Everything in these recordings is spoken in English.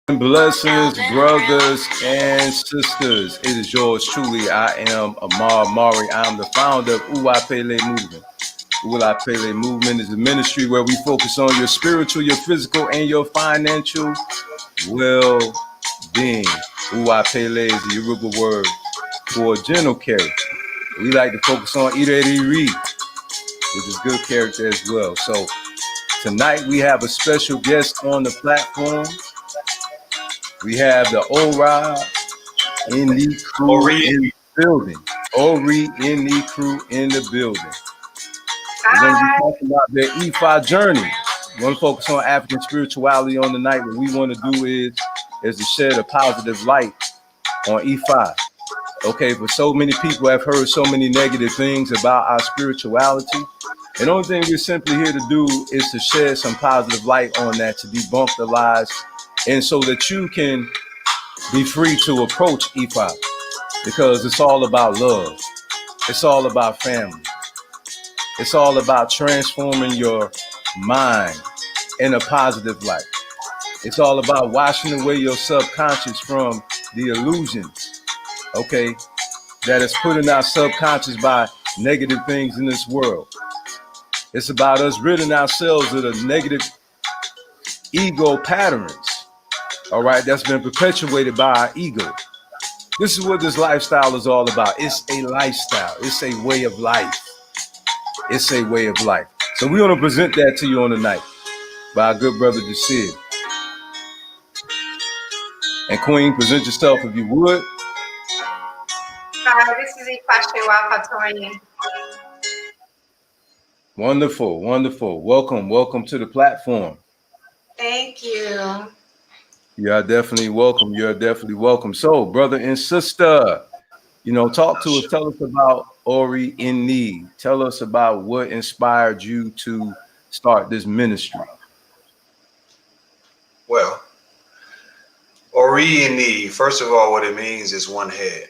Blessings, brothers and sisters. It is yours truly. I am Amar Mari. I'm the founder of Uwapele Movement. Uwapele Movement is a ministry where we focus on your spiritual, your physical, and your financial well-being. Uwapele is the Yoruba word for gentle character. We like to focus on Iri, which is good character as well. So tonight we have a special guest on the platform. We have the Ori Eni crew in the building. Ori Eni crew in the building. We're going to be talking about their Ifa journey. We're going to focus on African spirituality on the night. What we want to do is to shed a positive light on Ifa. Okay, but so many people have heard so many negative things about our spirituality. And the only thing we're simply here to do is to shed some positive light on that, to debunk the lies, and so that you can be free to approach Ifa, because it's all about love. It's all about family. It's all about transforming your mind in a positive light. It's all about washing away your subconscious from the illusions, okay, that is put in our subconscious by negative things in this world. It's about us ridding ourselves of the negative ego patterns, all right, that's been perpetuated by our ego. This is what this lifestyle is all about. It's a lifestyle. It's a way of life. It's a way of life. So we're going to present that to you on the night by our good brother Jasir. And Queen, present yourself if you would. Hi, this is Ifashewa Fatori. Wonderful, wonderful. Welcome to the platform. Thank you. You are definitely welcome. You're definitely welcome. So, brother and sister, talk to us. Tell us about Ori Eni. Tell us about what inspired you to start this ministry. Well, Ori Eni, first of all, what it means is one head.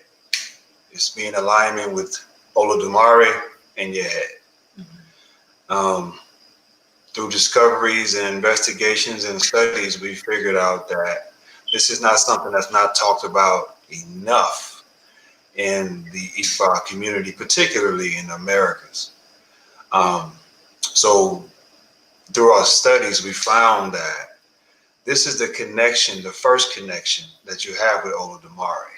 It's being in alignment with Olodumare in your head. Through discoveries and investigations and studies, we figured out that this is not something that's not talked about enough in the Ifa community, particularly in the Americas. So through our studies, we found that this is the connection, the first connection that you have with Olodumare,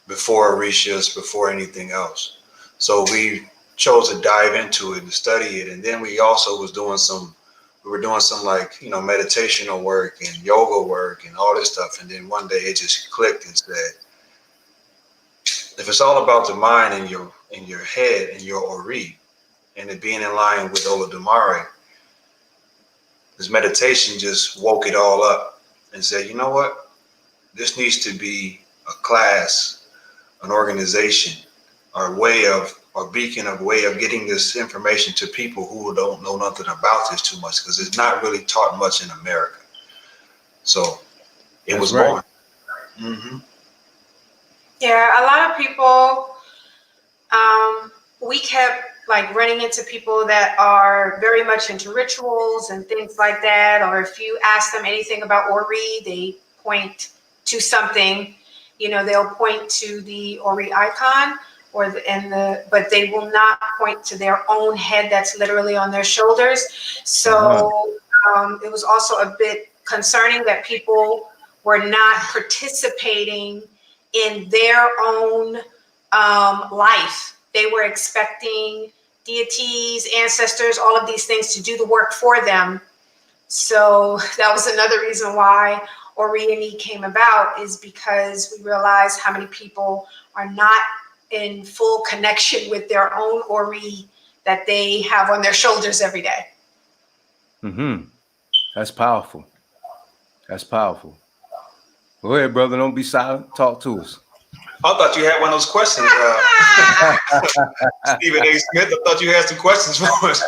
before Orishas, before anything else. So we chose to dive into it and study it, and then we also were doing some like meditational work and yoga work and all this stuff. And then one day it just clicked and said, if it's all about the mind and your head and your Ori, and it being in line with Olodumare, this meditation just woke it all up and said, you know what, this needs to be a class, an organization, or beacon of way of getting this information to people who don't know nothing about this too much, because it's not really taught much in America. So it was born. Mm-hmm. Yeah, a lot of people, we kept like running into people that are very much into rituals and things like that. Or if you ask them anything about Ori, they point to something, they'll point to the Ori icon, but they will not point to their own head that's literally on their shoulders. So it was also a bit concerning that people were not participating in their own life. They were expecting deities, ancestors, all of these things to do the work for them. So that was another reason why Ori Eni came about, is because we realized how many people are not in full connection with their own Ori that they have on their shoulders every day. Mm-hmm. That's powerful. That's powerful. Go ahead, brother. Don't be silent. Talk to us. I thought you had one of those questions, Stephen A. Smith. I thought you had some questions for us.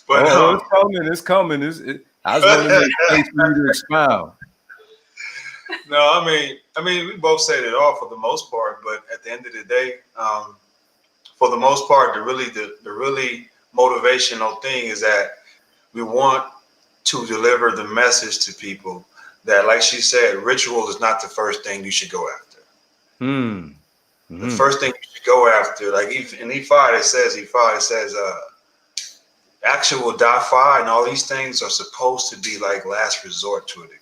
But it's coming. I was going to make space for you to expound. No, I mean, we both said it all for the most part, but at the end of the day, for the most part, the really motivational thing is that we want to deliver the message to people that, like she said, ritual is not the first thing you should go after. Mm. The Mm. first thing you should go after, like in E5, it says, actual Dafa and all these things are supposed to be like last resort to a degree.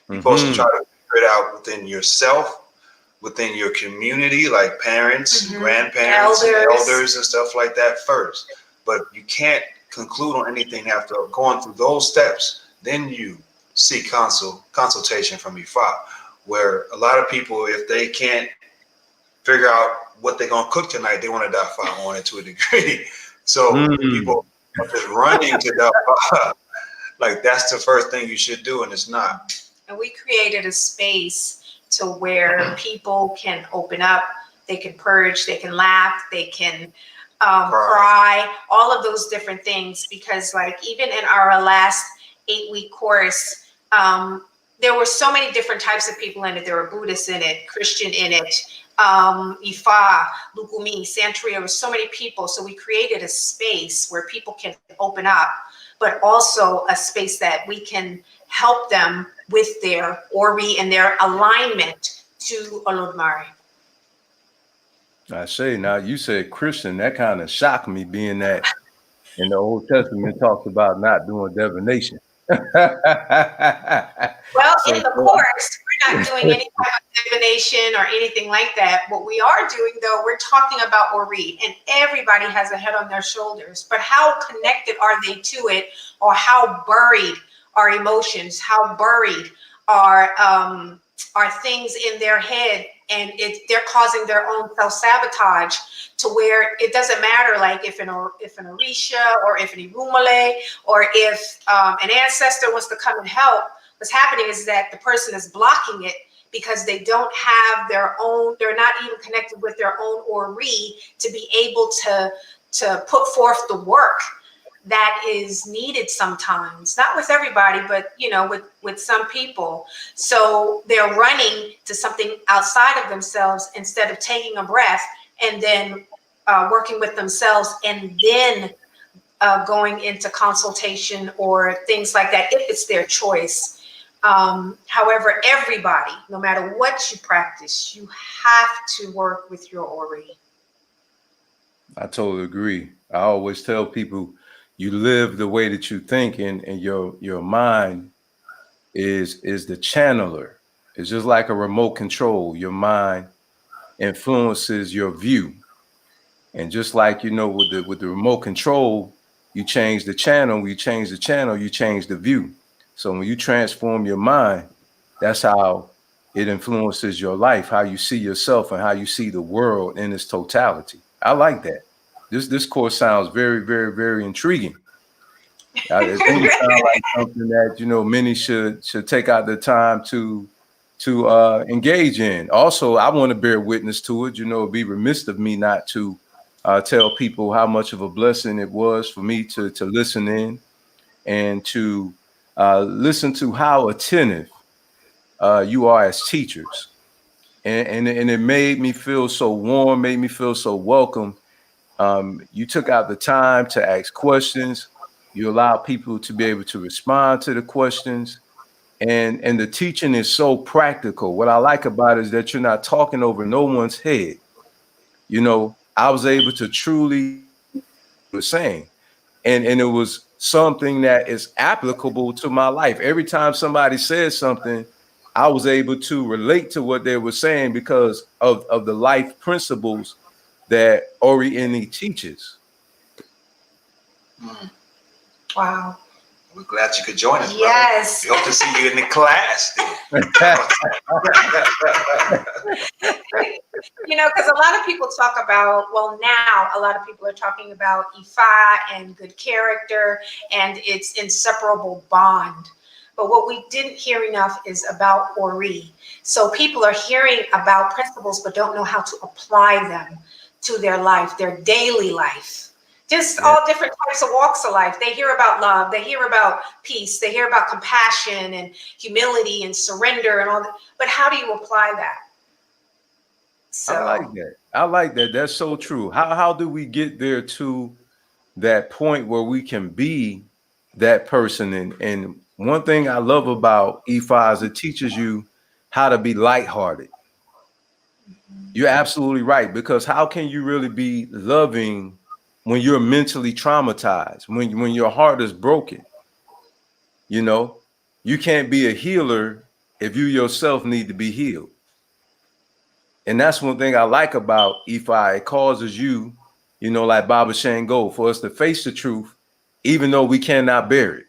You're supposed to try to figure it out within yourself, within your community, like parents, grandparents, elders, and stuff like that first. But you can't conclude on anything after going through those steps. Then you seek consultation from E5, where a lot of people, if they can't figure out what they're gonna cook tonight, they want to Dafa on it to a degree. So people are just running to Dafa. Like that's the first thing you should do, and it's not. And we created a space to where people can open up, they can purge, they can laugh, they can cry, all of those different things. Because like even in our last 8-week course, there were so many different types of people in it. There were Buddhists in it, Christian in it, Ifa, Lukumi, Santeria. There were so many people. So we created a space where people can open up, but also a space that we can help them with their Ori and their alignment to Olodumare. I say, now you said Christian, that kind of shocked me, being that in the Old Testament talks about not doing divination. Well, in the course, we're not doing any type of divination or anything like that. What we are doing, though, we're talking about Ori, and everybody has a head on their shoulders. But how connected are they to it, or how buried are emotions? How buried are things in their head, and they're causing their own self-sabotage to where it doesn't matter, like if an Orisha or if an Irumale or if an ancestor wants to come and help, what's happening is that the person is blocking it because they don't have their own, they're not even connected with their own Ori to be able to put forth the work that is needed sometimes, not with everybody, but with some people. So they're running to something outside of themselves instead of taking a breath and then working with themselves, and then going into consultation or things like that if it's their choice. However, everybody, no matter what you practice, you have to work with your Ori. I totally agree. I always tell people, you live the way that you think, and your mind is the channeler. It's just like a remote control. Your mind influences your view. And just like, with the remote control, you change the channel. When you change the channel, you change the view. So when you transform your mind, that's how it influences your life, how you see yourself and how you see the world in its totality. I like that. This course sounds very, very, very intriguing. It really sounds like something that many should take out the time to engage in. Also, I want to bear witness to it. It'd be remiss of me not to tell people how much of a blessing it was for me to listen in and to listen to how attentive you are as teachers, and it made me feel so warm, made me feel so welcome. You took out the time to ask questions. You allow people to be able to respond to the questions. And the teaching is so practical. What I like about it is that you're not talking over no one's head. I was able to truly was saying, and it was something that is applicable to my life. Every time somebody says something, I was able to relate to what they were saying because of the life principles that Ori Eni teaches. Wow. We're glad you could join us. Yes. Brother. We hope to see you in the class. Because a lot of people talk about, now a lot of people are talking about Ifa and good character and its inseparable bond. But what we didn't hear enough is about Ori. So people are hearing about principles, but don't know how to apply them to their life, their daily life. Just all different types of walks of life. They hear about love. They hear about peace. They hear about compassion and humility and surrender and all that. But how do you apply that? So, I like that. That's so true. How do we get there to that point where we can be that person. And one thing I love about E5 is it teaches you how to be lighthearted. You're absolutely right, because how can you really be loving when you're mentally traumatized, when your heart is broken? You know, you can't be a healer if you yourself need to be healed. And that's one thing I like about EFI. It causes you, like Baba Shango, for us to face the truth, even though we cannot bear it.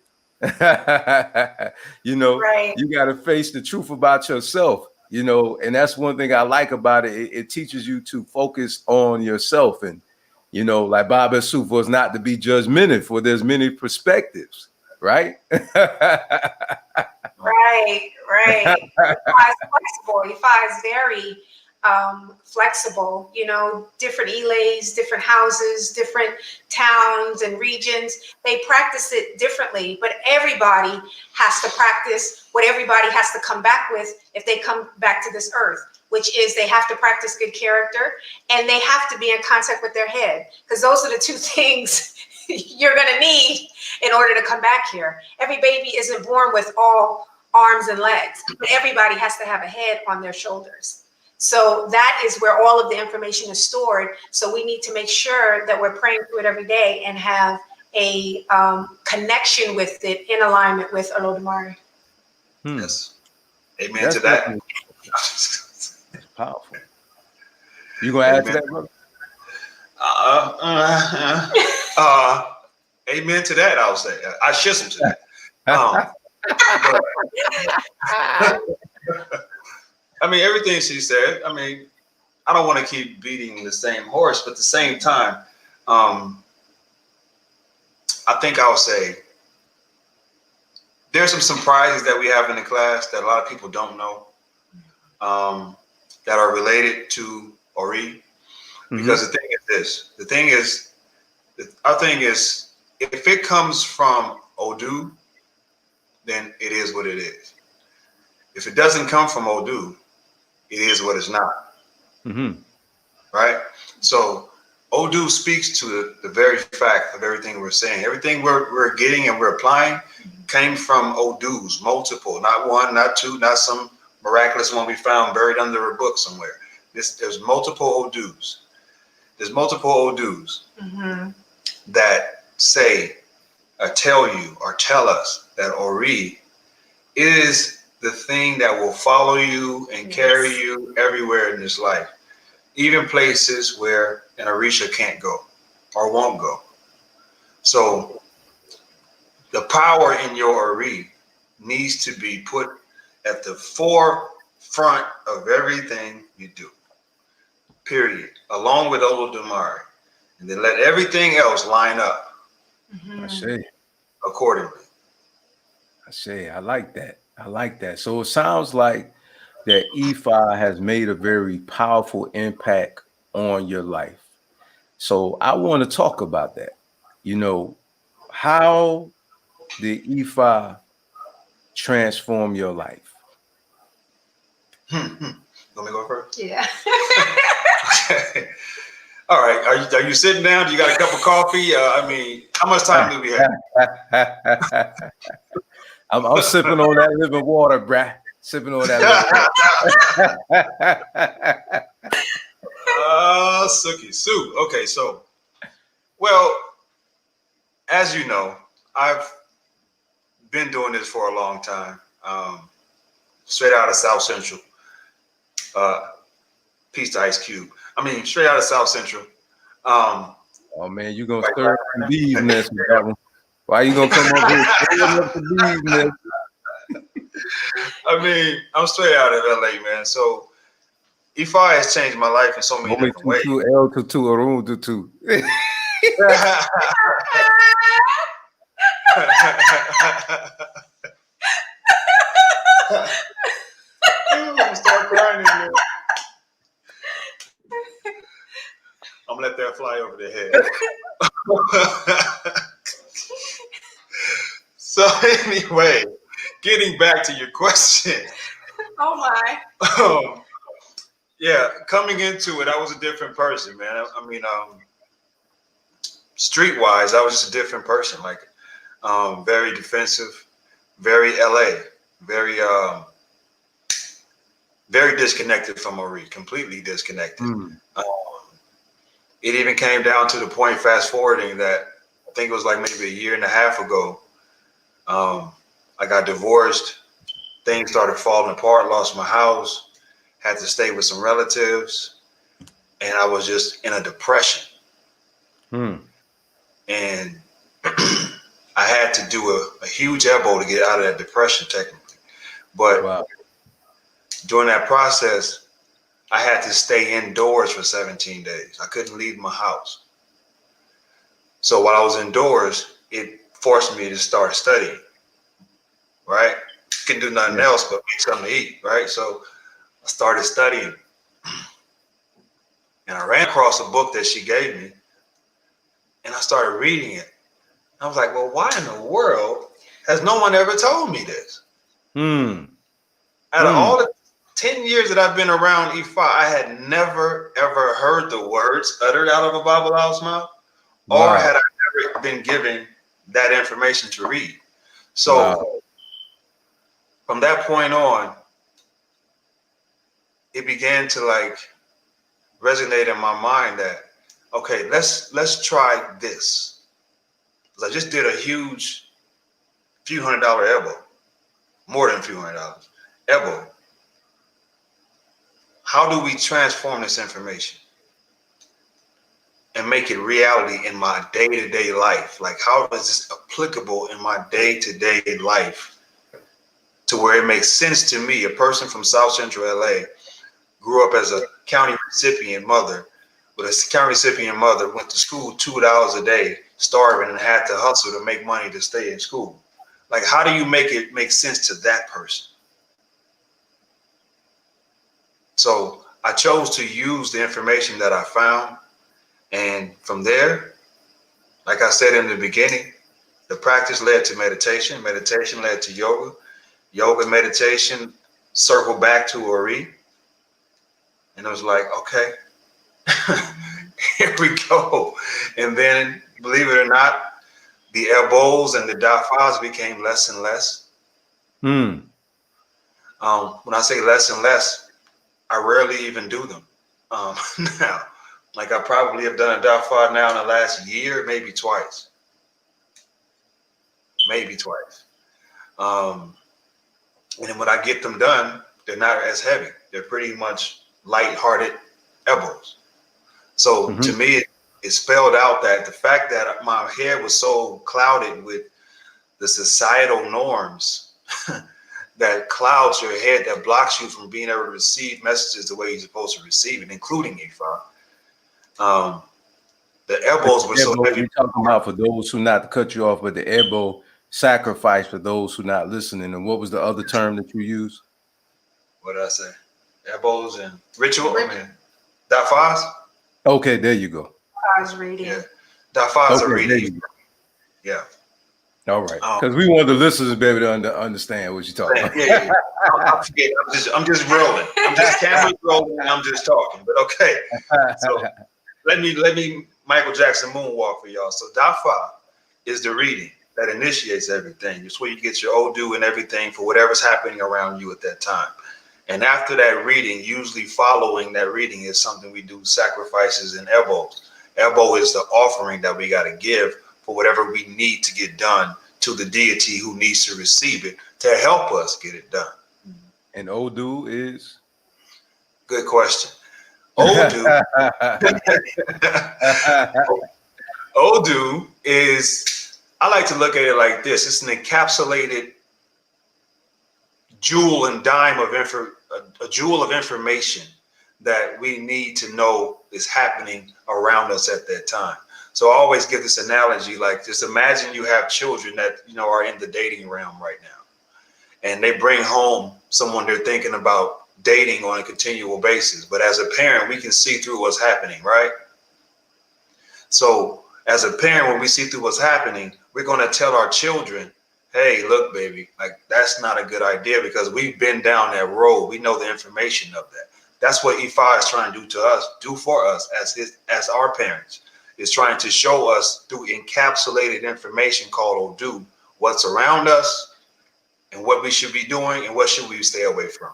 Right. You got to face the truth about yourself, and that's one thing I like about it. It teaches you to focus on yourself. And, like Baba Suf was not to be judgmental, for there's many perspectives, right? Right. Ifa is flexible. Ifa is very flexible. Different elays, different houses, different towns and regions, they practice it differently, but everybody has to practice what everybody has to come back with if they come back to this earth, which is they have to practice good character and they have to be in contact with their head, because those are the two things you're going to need in order to come back here. Every baby isn't born with all arms and legs, but everybody has to have a head on their shoulders. So that is where all of the information is stored. So we need to make sure that we're praying through it every day and have a connection with it in alignment with Olodumare. Yes. Amen to that. That's powerful. You gonna add to that, brother? Amen to that, I'll say. I shizzle to that. I mean, everything she said, I mean, I don't want to keep beating the same horse, but at the same time, I think I'll say there's some surprises that we have in the class that a lot of people don't know, that are related to Ori. Because the thing is, our thing is, if it comes from Odu, then it is what it is. If it doesn't come from Odu, it is what it's not. Right? So Odu speaks to the very fact of everything we're saying. Everything we're getting and we're applying came from Odus, multiple, not one, not two, not some miraculous one we found buried under a book somewhere. There's multiple Odus. There's multiple Odus that say or tell you or tell us that Ori is the thing that will follow you and carry you everywhere in this life, even places where an Orisha can't go or won't go. So the power in your Ori needs to be put at the forefront of everything you do, period, along with Olodumare, and then let everything else line up accordingly. I like that. So it sounds like that EFI has made a very powerful impact on your life. So I want to talk about that. How did EFI transform your life? Let me go first. Yeah. Okay. All right. Are you sitting down? Do you got a cup of coffee? I mean, how much time do we have? I'm sipping on that living water, bruh. Sipping on that living water. Suki Sue. Okay, so, well, as you know, I've been doing this for a long time. Straight out of South Central. Peace to Ice Cube. I mean, straight out of South Central. Oh man, you gonna stir up the bees nest with that one? Why you gonna come up here stirring up the bees nest? I mean, I'm straight out of LA, man. So EFI has changed my life in so many different ways. El tutu, Arun tutu. I'm gonna start crying again. I'm gonna let that fly over their head. So anyway, getting back to your question. Oh my. Yeah, coming into it, I was a different person, man. I mean, streetwise, I was just a different person. Like, very defensive, very LA, very very disconnected from Ori, completely disconnected. Um, it even came down to the point, fast forwarding, that I think it was like maybe a year and a half ago. I got divorced. Things started falling apart. Lost my house. Had to stay with some relatives, and I was just in a depression. And I had to do a huge elbow to get out of that depression, technically. But Wow. during that process, I had to stay indoors for 17 days. I couldn't leave my house. So while I was indoors, it forced me to start studying, right? Couldn't do nothing else but make something to eat, right? So I started studying. And I ran across a book that she gave me, and I started reading it. I was like, well, why in the world has no one ever told me this? Out of all the 10 years that I've been around Ifa, I had never, ever heard the words uttered out of a Babalao's mouth, or had I ever been given that information to read. So from that point on, it began to like resonate in my mind that, okay, let's try this. I just did a huge few $100 elbow, more than a few $100 elbow. How do we transform this information and make it reality in my day-to-day life? Like, how is this applicable in my day-to-day life to where it makes sense to me, a person from South Central LA, grew up as a county recipient mother, but a county recipient mother went to school 2 hours a day, starving, and had to hustle to make money to stay in school. Like, how do you make it make sense to that person? So I chose to use the information that I found. And from there, like I said in the beginning, the practice led to meditation. Meditation led to yoga. Yoga, meditation circled back to Ori. And it was like, okay, here we go. And then, believe it or not, the elbows and the dafas became less and less. When I say less and less, I rarely even do them now. Like, I probably have done a dafa now in the last year, maybe twice. Maybe twice. And then when I get them done, they're not as heavy. They're pretty much light-hearted elbows. So to me, it spelled out that the fact that my head was so clouded with the societal norms that clouds your head, that blocks you from being able to receive messages the way you're supposed to receive it, including Ifa. The elbows were so heavy. You're talking about, for those who, not to cut you off, but the elbow sacrifice for those who not listening. And what was the other term that you used? What did I say? Elbows and ritual. I mean, dafas. Okay, there you go. I was reading. Yeah, dafas are reading. Yeah. All right, because we want the listeners to be able to understand what you're talking about. Yeah. I'm just rolling. I'm just camera rolling, and I'm just talking. But okay, so let me Michael Jackson moonwalk for y'all. So dafa is the reading that initiates everything. It's where you get your Odu and everything for whatever's happening around you at that time. And after that reading, usually following that reading, is something we do, sacrifices and elbows. Elbow is the offering that we got to give for whatever we need to get done to the deity who needs to receive it to help us get it done. And Odu is? Good question. Odu, Odu is, I like to look at it like this. It's an encapsulated jewel and dime of a jewel of information that we need to know is happening around us at that time. So I always give this analogy, like, just imagine you have children that, are in the dating realm right now, and they bring home someone they're thinking about dating on a continual basis. But as a parent, we can see through what's happening, right? So as a parent, when we see through what's happening, we're going to tell our children, hey, look, baby, like, that's not a good idea, because we've been down that road. We know the information of that. That's what Ifa is trying to do for us as our parents, is trying to show us through encapsulated information called Odu what's around us and what we should be doing and what should we stay away from.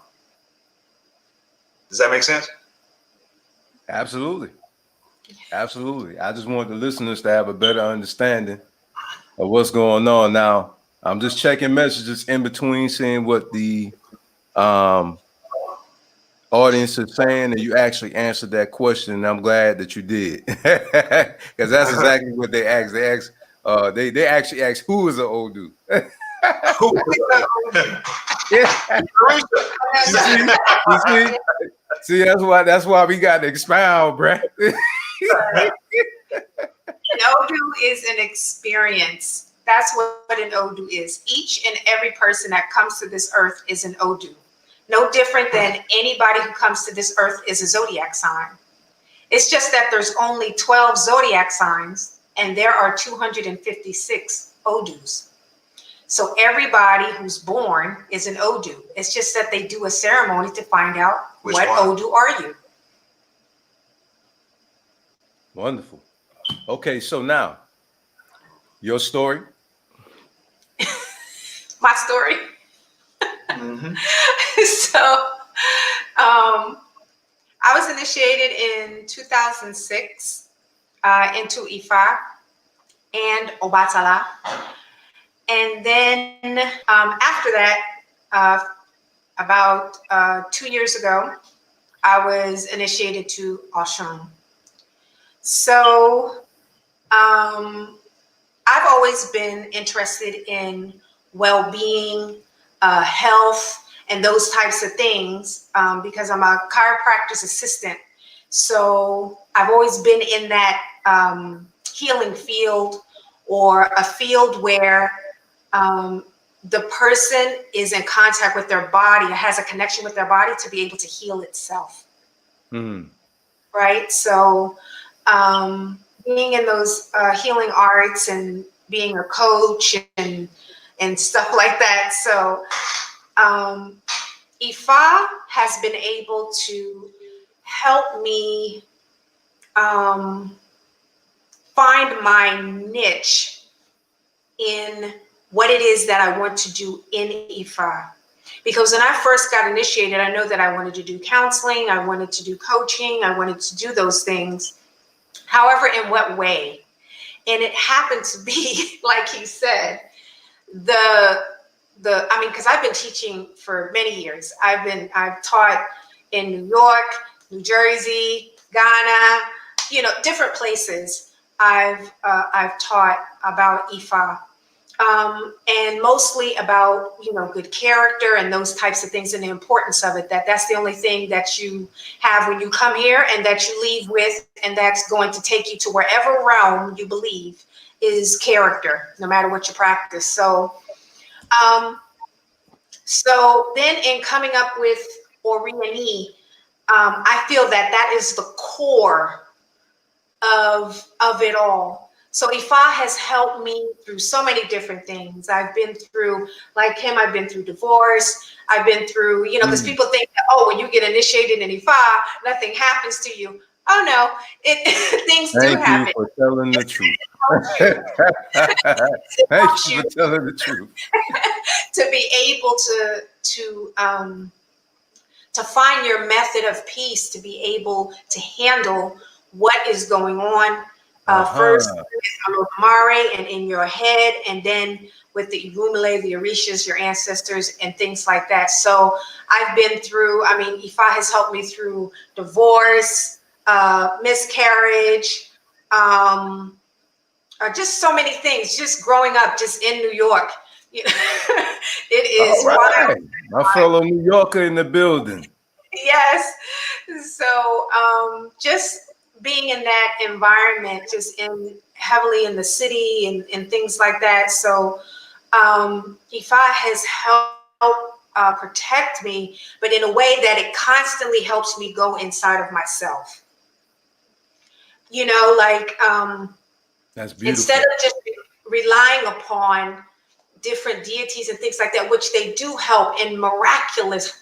Does that make sense? Absolutely. Absolutely. I just want the listeners to have a better understanding of what's going on. Now, I'm just checking messages in between, seeing what the audience is saying, and you actually answered that question, and I'm glad that you did. Because that's exactly what they asked. They asked, they actually asked, who is an Odu? Yeah. See, that's why we got to expound, bruh. An Odu is an experience. That's what an Odu is. Each and every person that comes to this earth is an Odu. No different than anybody who comes to this earth is a zodiac sign. It's just that there's only 12 zodiac signs and there are 256 Odus. So everybody who's born is an Odu. It's just that they do a ceremony to find out what Odu are you. Wonderful. Okay, so now, your story. My story. Mm-hmm. So, I was initiated in 2006 into Ifa and Obatala. And then after that, about 2 years ago, I was initiated to Oshun. So I've always been interested in well-being, health, and those types of things because I'm a chiropractic assistant. So I've always been in that healing field, or a field where the person is in contact with their body, has a connection with their body to be able to heal itself. Mm. Right? So being in those healing arts and being a coach and stuff like that. So Ifa has been able to help me find my niche in what it is that I want to do in Ifa. Because when I first got initiated, I know that I wanted to do counseling, I wanted to do coaching, I wanted to do those things. However, in what way? And it happened to be, like he said, because I've been teaching for many years. I've taught in New York, New Jersey, Ghana, different places. I've taught about Ifa, and mostly about good character and those types of things and the importance of it. That's the only thing that you have when you come here, and that you leave with, and that's going to take you to wherever realm you believe is character, no matter what you practice. So then in coming up with Ori Eni, I feel that is the core of it all. So Ifa has helped me through so many different things. I've been through, like him, I've been through divorce. I've been through, because people think that, when you get initiated in Ifa, nothing happens to you. Oh no, things do happen. Thank you for telling the truth. Thank you for telling the truth. To be able to find your method of peace, to be able to handle what is going on. First with Mare and in your head, and then with the Igumile, the Orishas, your ancestors, and things like that. So I've been through, Ifa has helped me through divorce, miscarriage, just so many things, just growing up just in New York. It is wild. My fellow New Yorker in the building. Yes. So just being in that environment, just heavily in the city and things like that. So Ifa has helped protect me, but in a way that it constantly helps me go inside of myself. That's beautiful. Instead of just relying upon different deities and things like that, which they do help in miraculous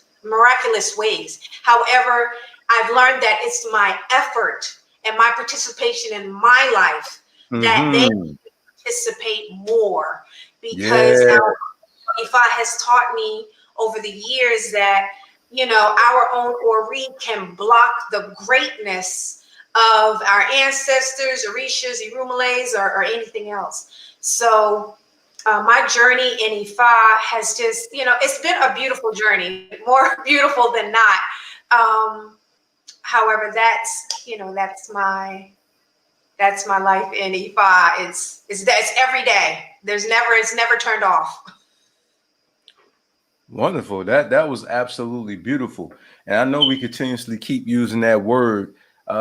ways. However, I've learned that it's my effort and my participation in my life, that they Mm-hmm. participate more, because Yeah. Ifa has taught me over the years that, you know, our own Ori can block the greatness of our ancestors, Orishas, Irumales, or anything else. So my journey in Ifa has just, you know, it's been a beautiful journey, more beautiful than not. However, that's, you know, that's my life in Ifa. It's every day. It's never turned off. Wonderful. That was absolutely beautiful. And I know we continuously keep using that word.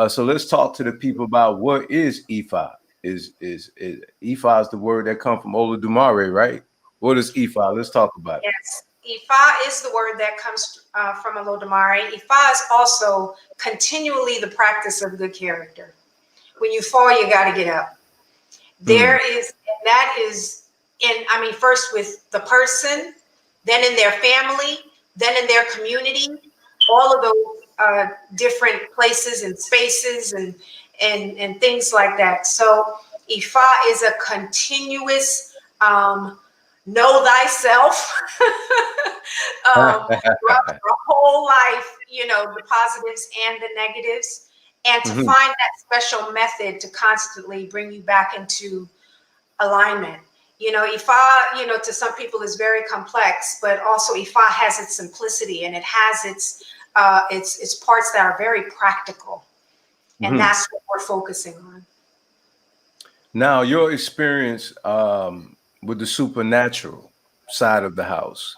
So let's talk to the people about what is Ifa. Is Ifa is the word that comes from Olodumare, right? What is Ifa? Let's talk about it. Yes, Ifa is the word that comes from Olodumare. Ifa is also continually the practice of good character. When you fall, you got to get up. Hmm. There is, and that is in, I mean, first with the person, then in their family, then in their community, all of those different places and spaces and things like that. So Ifa is a continuous know thyself throughout your whole life, you know, the positives and the negatives, and to Mhm. find that special method to constantly bring you back into alignment. You know, Ifa, you know, to some people is very complex, but also Ifa has its simplicity, and it has its parts that are very practical, and Mhm. that's what we're focusing on. Now, your experience with the supernatural side of the house.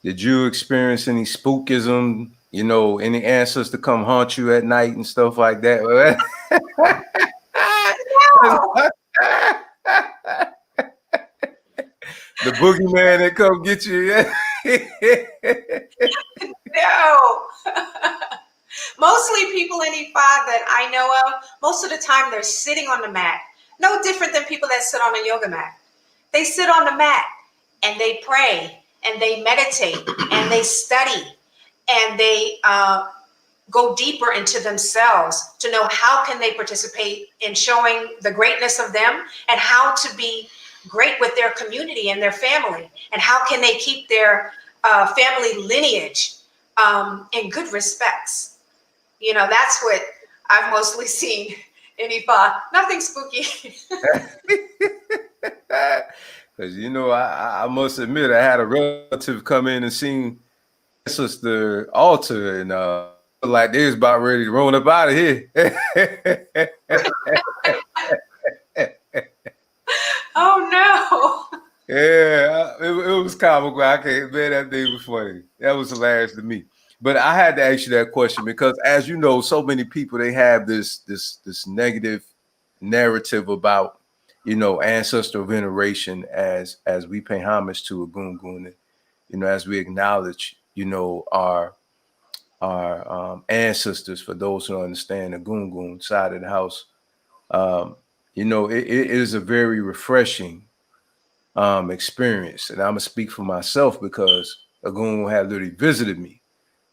Did you experience any spookism? You know, any ancestors to come haunt you at night and stuff like that? No, The boogeyman that come get you. Yeah. no. Mostly people in Ifa that I know of, most of the time they're sitting on the mat. No different than people that sit on a yoga mat. They sit on the mat and they pray and they meditate and they study and they go deeper into themselves to know how can they participate in showing the greatness of them, and how to be great with their community and their family, and how can they keep their family lineage in good respects. You know, that's what I've mostly seen in Ifa. Nothing spooky. Because you know, I must admit, I had a relative come in and seen sister altar, and like they was about ready to run up out of here. Oh no. Yeah, it was comical. I can't, man, that thing was funny. That was hilarious to me. But I had to ask you that question because, as you know, so many people they have this negative narrative about, you know, ancestral veneration as we pay homage to Agungun, and, you know, as we acknowledge, you know, our ancestors. For those who don't understand the Gungun side of the house, um, you know, it is a very refreshing experience. And I'm gonna speak for myself because Agun had literally visited me,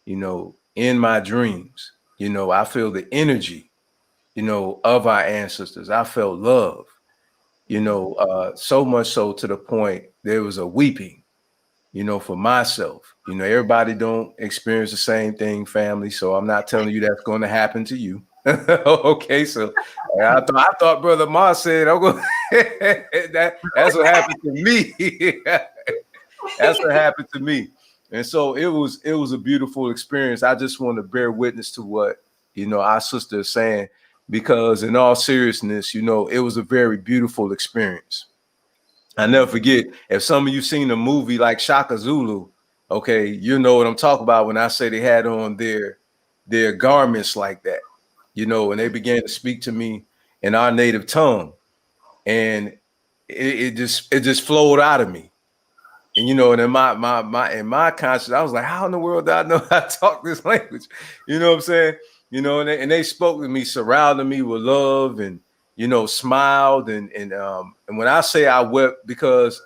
you know, in my dreams. You know, I feel the energy, you know, of our ancestors. I felt love, you know, so much so to the point there was a weeping, you know, for myself. You know, everybody don't experience the same thing, family. So I'm not telling you that's going to happen to you. Okay, so I thought Brother Ma said I'm going that's what happened to me. That's what happened to me. And so it was a beautiful experience. I just want to bear witness to what, you know, our sister is saying, because in all seriousness, you know, it was a very beautiful experience. I never forget, if some of you seen a movie like Shaka Zulu, okay, you know what I'm talking about when I say they had on their garments like that, you know, and they began to speak to me in our native tongue, and it just flowed out of me. And you know, and in my conscience, I was like, how in the world do I know how to talk this language? You know what I'm saying? You know, and they spoke to me, surrounded me with love, and you know, smiled, and when I say I wept because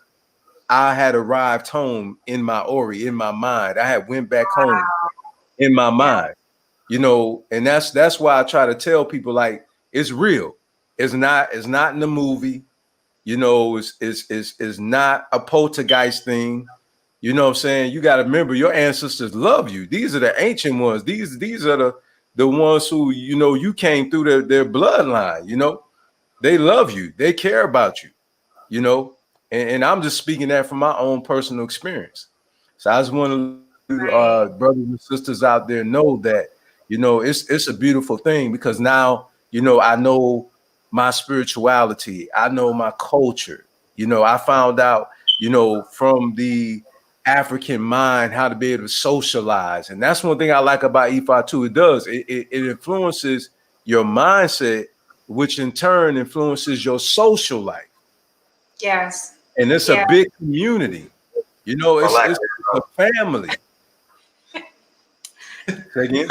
I had arrived home in my Ori, in my mind. I had went back home in my Yeah. mind. And that's why I try to tell people, like, it's real. It's not in the movie. It's not a poltergeist thing. You know what I'm saying? You got to remember, your ancestors love you. These are the ancient ones. These are the ones who, you came through their bloodline. They love you. They care about you. you know, and I'm just speaking that from my own personal experience. So I just want to let you, Right. brothers and sisters out there know that, it's a beautiful thing, because now, I know my spirituality, I know my culture. I found out, from the African mind how to be able to socialize. And that's one thing I like about EFI too. It influences your mindset, which in turn influences your social life. Yes. And it's a Yeah. big community. Or lack It's a family. Say again?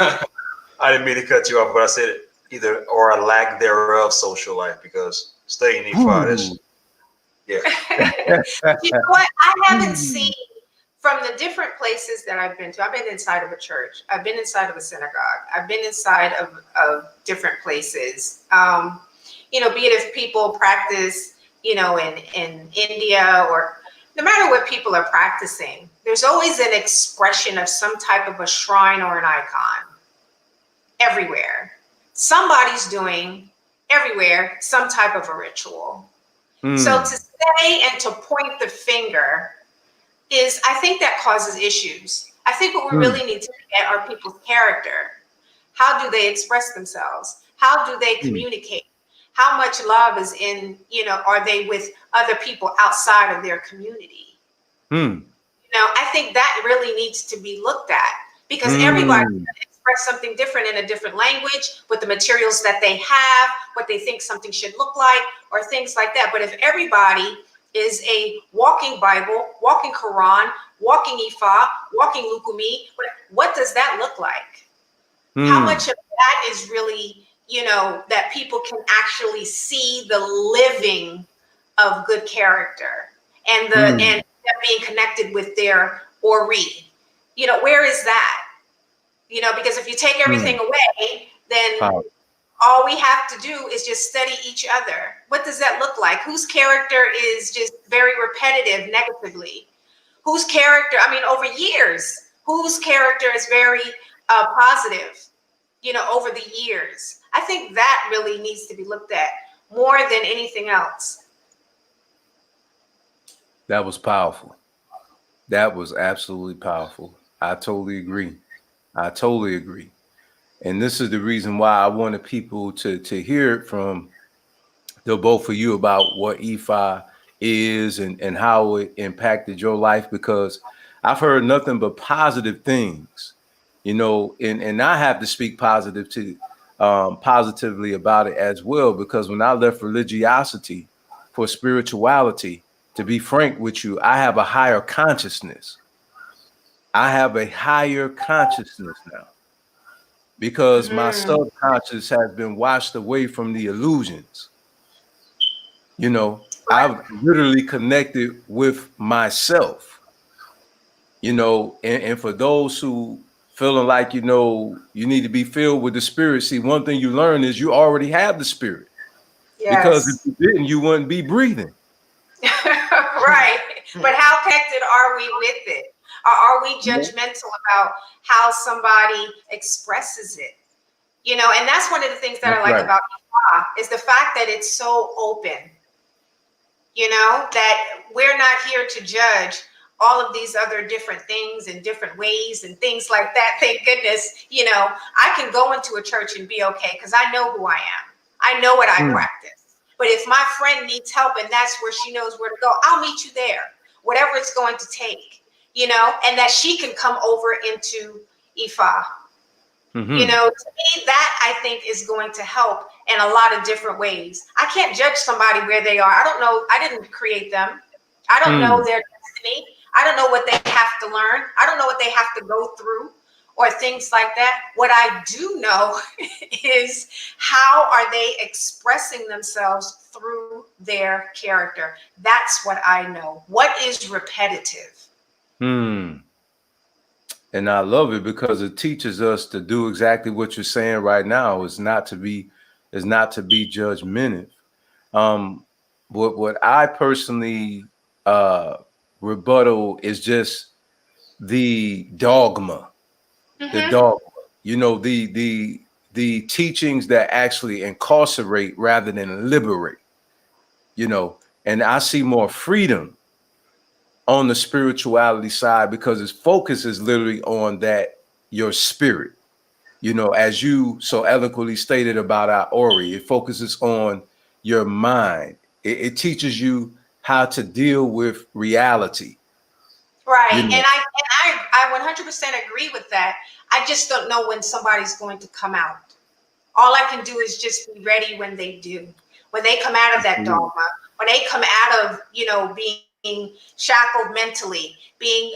I didn't mean to cut you off, but I said either or a lack thereof social life, because staying E5 Ooh. is, yeah. You know what? I haven't seen from the different places that I've been to. I've been inside of a church. I've been inside of a synagogue. I've been inside of different places. Be it if people practice, in India, or no matter what people are practicing, there's always an expression of some type of a shrine or an icon everywhere. Somebody's doing everywhere some type of a ritual. So to say and to point the finger I think that causes issues. I think what we really need to look at are people's character. How do they express themselves? How do they communicate? How much love is are they with other people outside of their community? I think that really needs to be looked at, because everybody can express something different in a different language with the materials that they have, what they think something should look like, or things like that. But if everybody is a walking Bible, walking Quran, walking Ifa, walking Lukumi, what does that look like? How much of that is really, that people can actually see the living of good character and and them being connected with their Ori? Where is that? Because if you take everything away, then all we have to do is just study each other. What does that look like? Whose character is just very repetitive negatively? Whose character, over years, whose character is very positive, over the years? I think that really needs to be looked at more than anything else. That was powerful. That was absolutely powerful. I totally agree. I totally agree. And this is the reason why I wanted people to hear it from the both of you about what EFI is and how it impacted your life, because I've heard nothing but positive things, and I have to speak positively about it as well, because when I left religiosity for spirituality, to be frank with you, I have a higher consciousness. I have a higher consciousness now, because my subconscious has been washed away from the illusions. I've literally connected with myself, and for those who feeling like, you need to be filled with the spirit. See, one thing you learn is you already have the spirit, because if Yes. you didn't, you wouldn't be breathing. Right. But how connected are we with it? Or are we judgmental about how somebody expresses it? And that's one of the things that I That's like right. about Ifa, is the fact that it's so open, that we're not here to judge all of these other different things in different ways and things like that. Thank goodness, I can go into a church and be okay, because I know who I am. I know what I practice. But if my friend needs help and that's where she knows where to go, I'll meet you there, whatever it's going to take, and that she can come over into Ifa. To me, that I think is going to help in a lot of different ways. I can't judge somebody where they are. I don't know. I didn't create them. I don't know their destiny. I don't know what they have to learn. I don't know what they have to go through or things like that. What I do know is how are they expressing themselves through their character. That's what I know. What is repetitive? And I love it because it teaches us to do exactly what you're saying right now, is not to be judgmental. Um, what I personally uh rebuttal is just the dogma, the Mm-hmm. dogma, the teachings that actually incarcerate rather than liberate, and I see more freedom on the spirituality side because its focus is literally on that, your spirit, as you so eloquently stated about our Ori. It focuses on your mind. It teaches you how to deal with reality. Right. you know And I 100% agree with that. I just don't know when somebody's going to come out. All I can do is just be ready when they do. When they come out of that dogma, when they come out of, being shackled mentally, being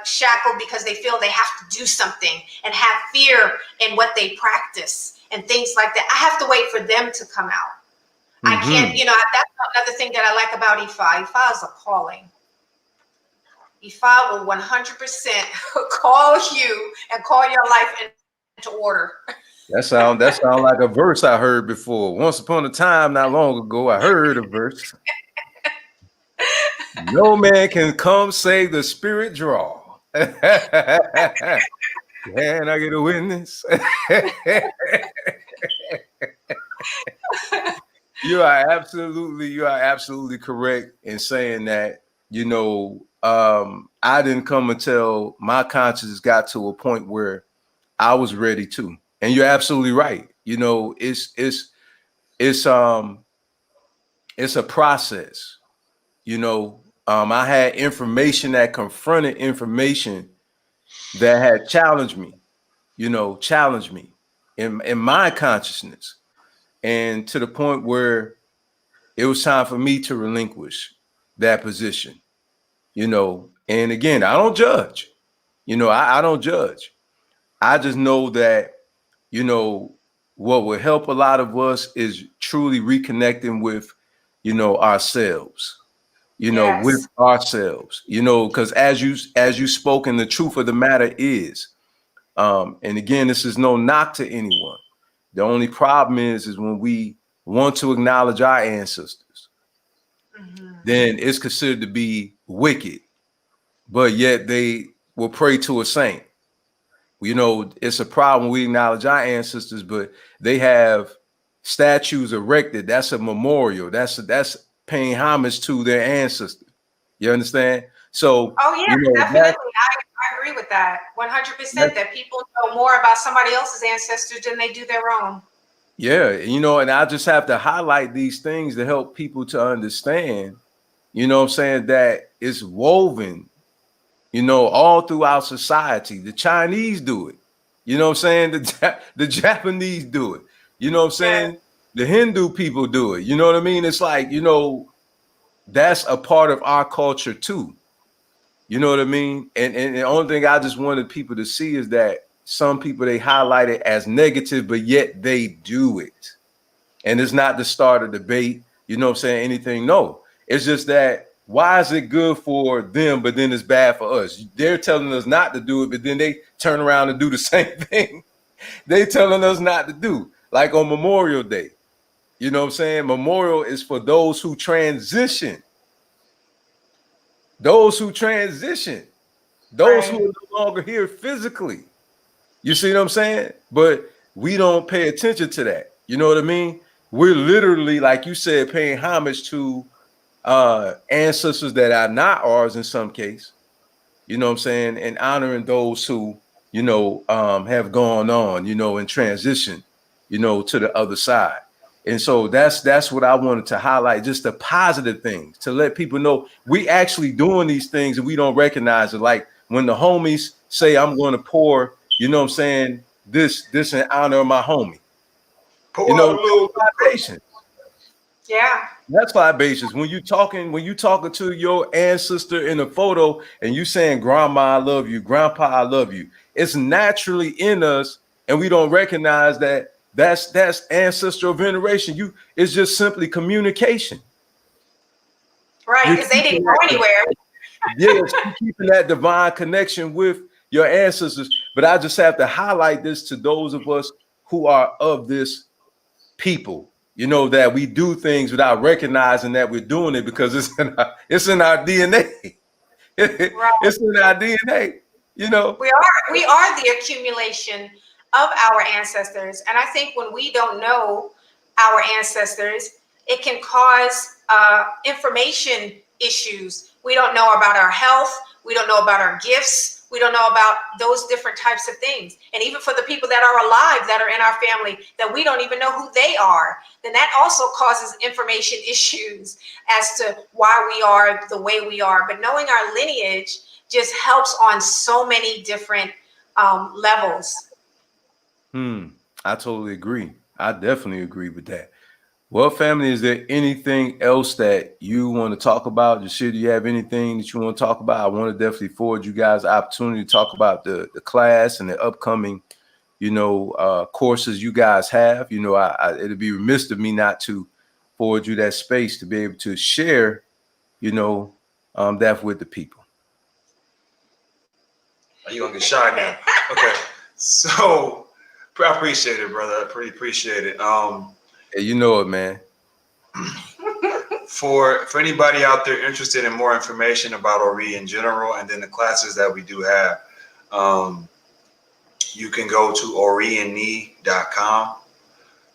shackled because they feel they have to do something and have fear in what they practice and things like that. I have to wait for them to come out. I can't, hmm that's another thing that I like about Ifa. Ifa is a calling. Ifa will 100% call you and call your life into order. that sound like a verse I heard before. Once upon a time, not long ago, I heard a verse. No man can come save the spirit draw. Can I get a witness? You are absolutely correct in saying that, I didn't come until my conscience got to a point where I was ready to. And you're absolutely right. It's it's a process. I had information that confronted information that had challenged me in my consciousness, and to the point where it was time for me to relinquish that position. And again, I don't judge. I don't judge. I just know that, you know, what will help a lot of us is truly reconnecting with, ourselves, with Yes. ourselves, because as you spoke, and the truth of the matter is, and again, this is no knock to anyone. The only problem is when we want to acknowledge our ancestors, Mm-hmm. then it's considered to be wicked, but yet they will pray to a saint. It's a problem. We acknowledge our ancestors, but they have statues erected. That's a memorial. That's paying homage to their ancestors. You understand? So, Oh, yeah, definitely. that I agree with that 100%, that's that people know more about somebody else's ancestors than they do their own. yeah, and I just have to highlight these things to help people to understand, what I'm saying, that it's woven, all throughout society. The Chinese do it. You know what I'm saying? The Japanese do it. You know what I'm Yeah. saying? The Hindu people do it. You know what I mean? It's like, that's a part of our culture too. You know what I mean? And the only thing I just wanted people to see is that some people, they highlight it as negative, but yet they do it. And it's not to start a debate, what I'm saying, anything. No, it's just that, why is it good for them, but then it's bad for us? They're telling us not to do it, but then they turn around and do the same thing they telling us not to do. Like on Memorial Day, you know what I'm saying? Memorial is for those who transition, those who transition, those who Right. are no longer here physically. You see what I'm saying? But we don't pay attention to that. You know what I mean? We're literally, like you said, paying homage to ancestors that are not ours in some case. You know what I'm saying? And honoring those who, have gone on, in transition, to the other side. And so that's what I wanted to highlight, just the positive things, to let people know we actually doing these things and we don't recognize it. Like when the homies say, I'm going to pour, what I'm saying, this in honor of my homie. Pour out a little. That's libation. Yeah. That's libations. When you talking to your ancestor in a photo and you saying, "Grandma, I love you," "Grandpa, I love you," it's naturally in us, and we don't recognize that. That's ancestral veneration. It's just simply communication. Right. You're Because they keeping didn't go that, anywhere. yes, you're keeping that divine connection with your ancestors. But I just have to highlight this to those of us who are of this people, that we do things without recognizing that we're doing it because it's in our DNA. Right. It's in our DNA, We are the accumulation of our ancestors, and I think when we don't know our ancestors, it can cause information issues. We don't know about our health. We don't know about our gifts. We don't know about those different types of things. And even for the people that are alive that are in our family that we don't even know who they are, then that also causes information issues as to why we are the way we are. But knowing our lineage just helps on so many different levels. I totally agree. I definitely agree with that. Well, family, is there anything else that you want to talk about? Just do you have anything that you want to talk about? I want to definitely forward you guys the opportunity to talk about the class and the upcoming, courses you guys have. It'd be remiss of me not to forward you that space to be able to share, that with the people. Are you gonna get shy now? Okay. So I appreciate it, brother. I pretty appreciate it. Hey, you know it, man. For anybody out there interested in more information about Ori in general, and then the classes that we do have, you can go to orieni.com.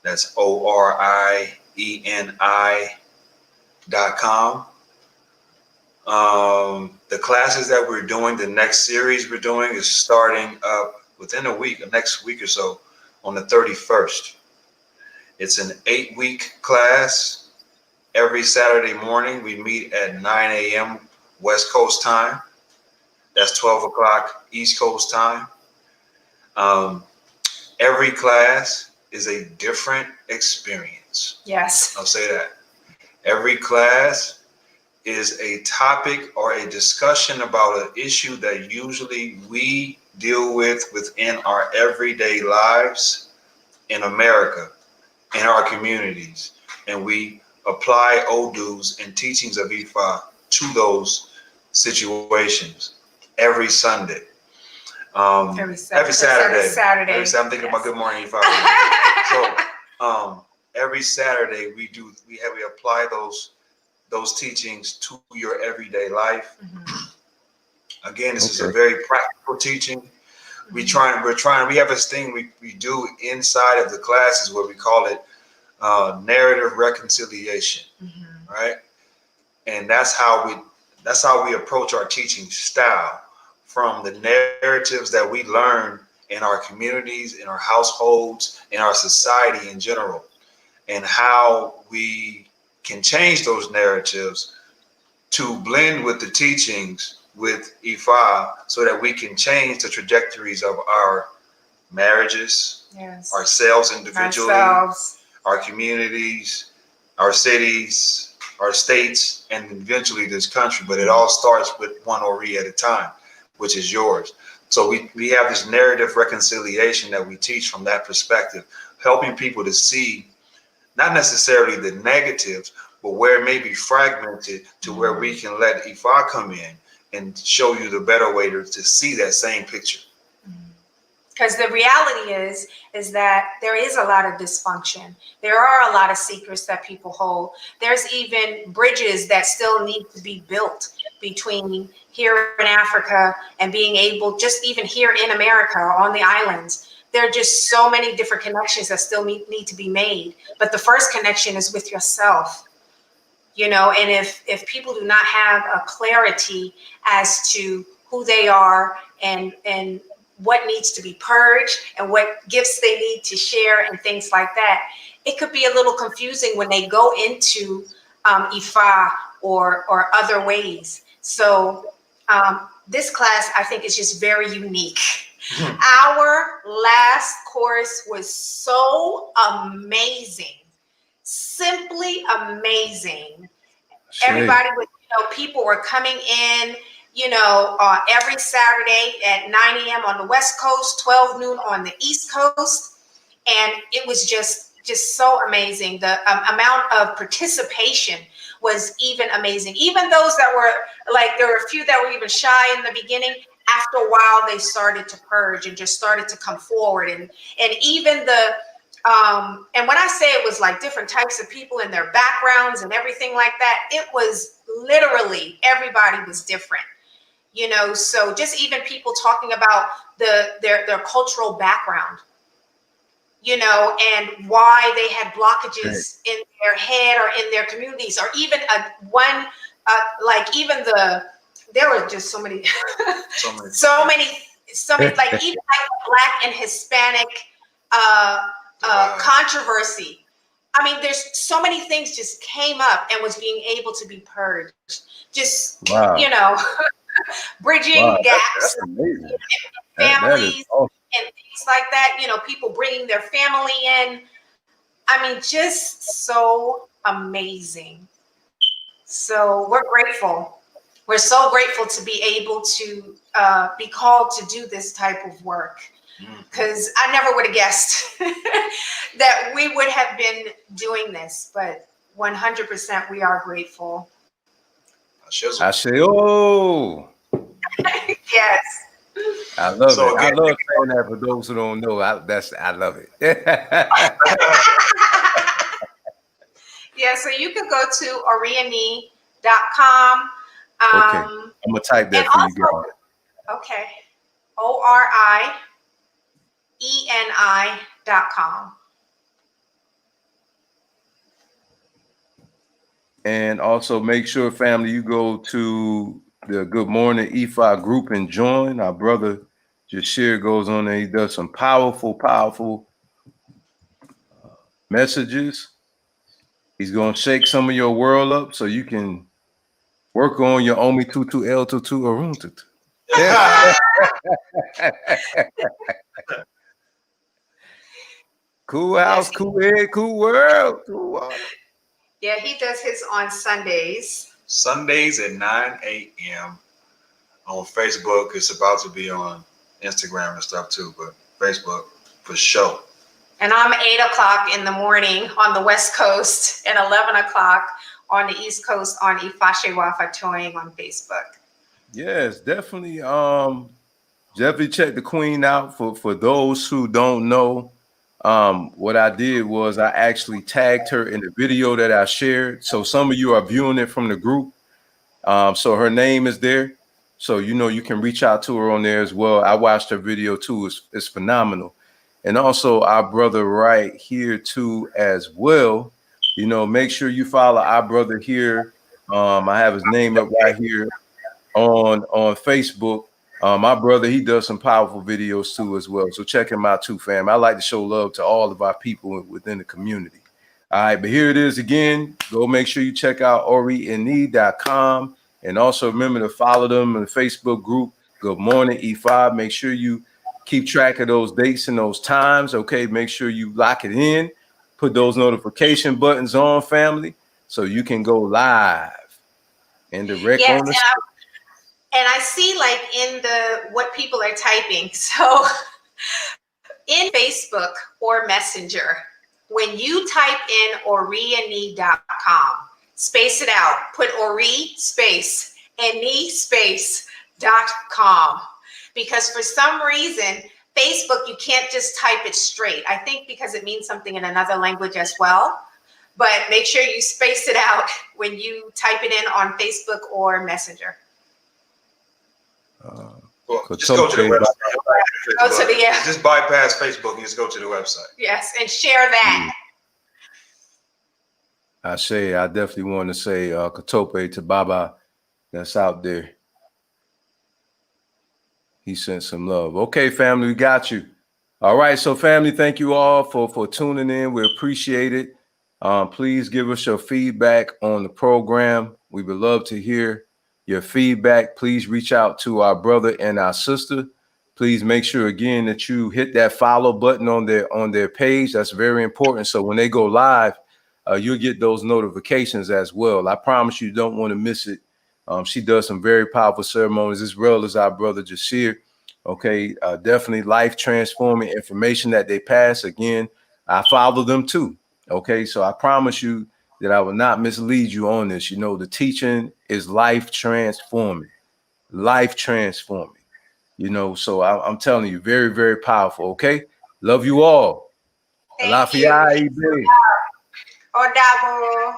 That's ORIENI.com. The classes that we're doing, the next series we're doing is starting up within a week, the next week or so, on the 31st. It's an 8-week class. Every Saturday morning, we meet at 9 a.m. West Coast time. That's 12 o'clock East Coast time. Every class is a different experience. Yes. I'll say that. Every class is a topic or a discussion about an issue that usually we deal with within our everyday lives in America, in our communities. And we apply Odu's and teachings of Ifa to those situations every Sunday. Every Saturday. I'm thinking about Good Morning Ifa. So every Saturday we apply those teachings to your everyday life. Mm-hmm. Again, this is a very practical teaching. Mm-hmm. We have this thing we do inside of the classes where we call it narrative reconciliation, mm-hmm. right? And that's how we approach our teaching style, from the narratives that we learn in our communities, in our households, in our society in general, and how we can change those narratives to blend with the teachings with Ifa so that we can change the trajectories of our marriages, yes. ourselves individually, our communities, our cities, our states, and eventually this country. But it all starts with one Ori at a time, which is yours. So we have this narrative reconciliation that we teach from that perspective, helping people to see not necessarily the negatives, but where it may be fragmented to where we can let Ifa come in and show you the better way to see that same picture. Because the reality is that there is a lot of dysfunction. There are a lot of secrets that people hold. There's even bridges that still need to be built between here in Africa and being able, just even here in America on the islands. There are just so many different connections that still need to be made. But the first connection is with yourself. And if people do not have a clarity as to who they are and what needs to be purged and what gifts they need to share and things like that, it could be a little confusing when they go into Ifa or other ways. So this class, I think, is just very unique. Our last course was so amazing, simply amazing. Everybody was, people were coming in, every Saturday at 9 a.m. on the West Coast, 12 noon on the East Coast. And it was just so amazing. The amount of participation was even amazing. Even those that were there were a few that were even shy in the beginning. after a while, they started to purge and just started to come forward. And even and when I say it was like different types of people and their backgrounds and everything like that, it was literally everybody was different, so just even people talking about their cultural background, and why they had blockages in their head or in their communities, or even there were just so many, so many, like even like Black and Hispanic controversy. I mean, there's so many things just came up and was being able to be purged. Just, bridging gaps, that's amazing. families Awesome. and things like that, people bringing their family in. I mean, just so amazing. So we're grateful. We're so grateful to be able to be called to do this type of work, because I never would have guessed that we would have been doing this, but 100% we are grateful. I say, oh. Yes. I love it. I love saying that for those who don't know. I love it. Yeah, so you could go to orieni.com. Okay. I'm gonna type that for you guys. Okay. ORIENI.com. And also make sure, family, you go to the Good Morning EFI group and join. Our brother Jashir goes on there. He does some powerful, powerful messages. He's going to shake some of your world up so you can work on your Omi Tutu El Tutu Arun Tutu. Cool house, cool head, cool world, cool water. Yeah, he does his on Sundays. Sundays at 9 a.m. on Facebook. It's about to be on Instagram and stuff too, but Facebook for sure. And I'm 8 o'clock in the morning on the West Coast and 11 o'clock on the East Coast on Ifashe Wafatoing on Facebook. Yes, definitely. Definitely check the Queen out. For those who don't know, what I did was I actually tagged her in the video that I shared. So some of you are viewing it from the group. So her name is there. So you can reach out to her on there as well. I watched her video too. It's phenomenal. And also our brother right here too as well. Make sure you follow our brother here. I have his name up right here on Facebook. My brother, he does some powerful videos too as well. So check him out too, fam. I like to show love to all of our people within the community. All right, but here it is again. Go make sure you check out orieni.com. And also remember to follow them in the Facebook group, Good Morning E5. Make sure you keep track of those dates and those times. Okay, make sure you lock it in. Put those notification buttons on, family, so you can go live and direct on the and I see like in what people are typing. So in Facebook or Messenger, when you type in orieni.com, space it out, put Ori space Eni space .com, because for some reason, Facebook, you can't just type it straight. I think because it means something in another language as well, but make sure you space it out when you type it in on Facebook or Messenger. Just go to the website. Just bypass Facebook and just go to the website. Yes, and share that. I definitely want to say Katope to Baba that's out there. He sent some love. Okay, family, we got you. All right, so family, thank you all for tuning in. We appreciate it. Please give us your feedback on the program. We would love to hear your feedback. Please reach out to our brother and our sister. Please make sure again that you hit that follow button on their page. That's very important. So when they go live, you'll get those notifications as well. I promise you don't want to miss it. She does some very powerful ceremonies as well as our brother Jasir. Okay, definitely life transforming information that they pass. Again, I follow them too. Okay, so I promise you that I will not mislead you on this. The teaching is life transforming, life transforming. You know, so I'm telling you, very, very powerful. Okay. Love you all. Thank you. Alafia, O double.